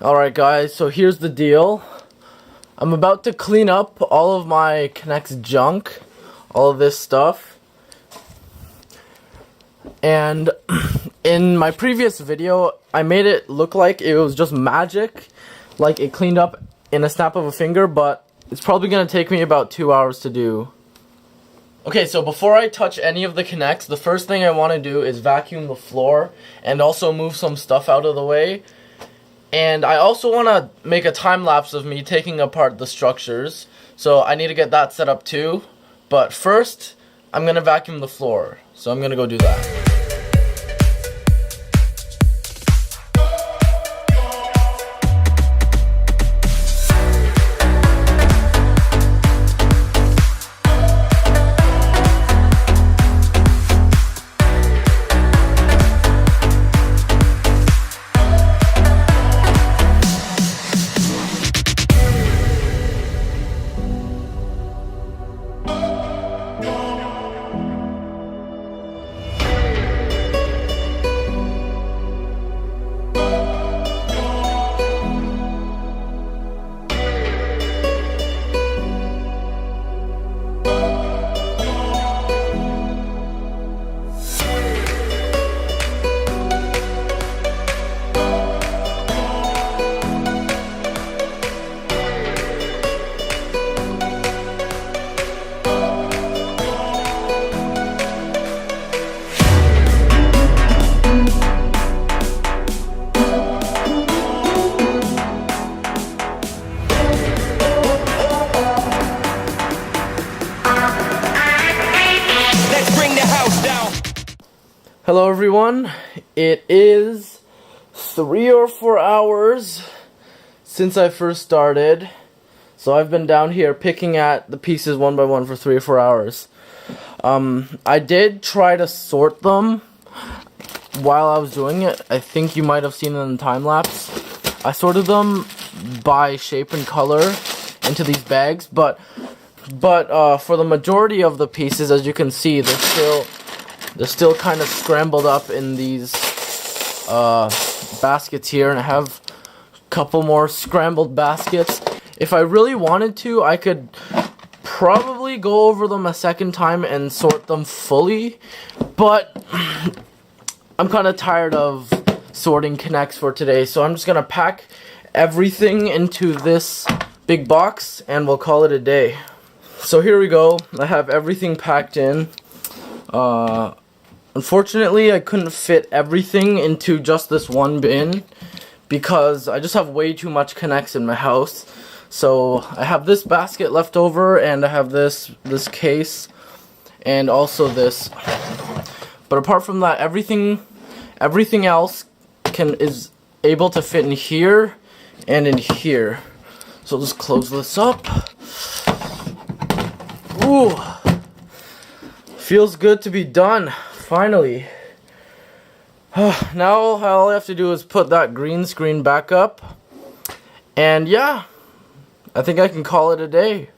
Alright guys, so here's the deal. I'm about to clean up all of my Connect's junk, all of this stuff. And in my previous video, I made it look like it was just magic, like it cleaned up in a snap of a finger, but it's probably going to take me about 2 hours to do. Okay, so before I touch any of the Connects, the first thing I want to do is vacuum the floor and also move some stuff out of the way. And I also want to make a time lapse of me taking apart the structures, so I need to get that set up too. But first, I'm going to vacuum the floor, so I'm going to go do that. Hello everyone, it is 3 or 4 hours since I first started, so I've been down here picking at the pieces one by one for 3 or 4 hours. I did try to sort them while I was doing it. I think you might have seen it in the time lapse. I sorted them by shape and color into these bags, but for the majority of the pieces, as you can see, they're still kind of scrambled up in these baskets here, and I have a couple more scrambled baskets. If I really wanted to, I could probably go over them a second time and sort them fully, but I'm kind of tired of sorting Connects for today, so I'm just going to pack everything into this big box and we'll call it a day. So here we go. I have everything packed in. Unfortunately, I couldn't fit everything into just this one bin because I just have way too much Connects in my house. So I have this basket left over, and I have this case, and also this. But apart from that, everything else is able to fit in here and in here. So I'll just close this up. Ooh, feels good to be done. Finally. Now all I have to do is put that green screen back up, and yeah, I think I can call it a day.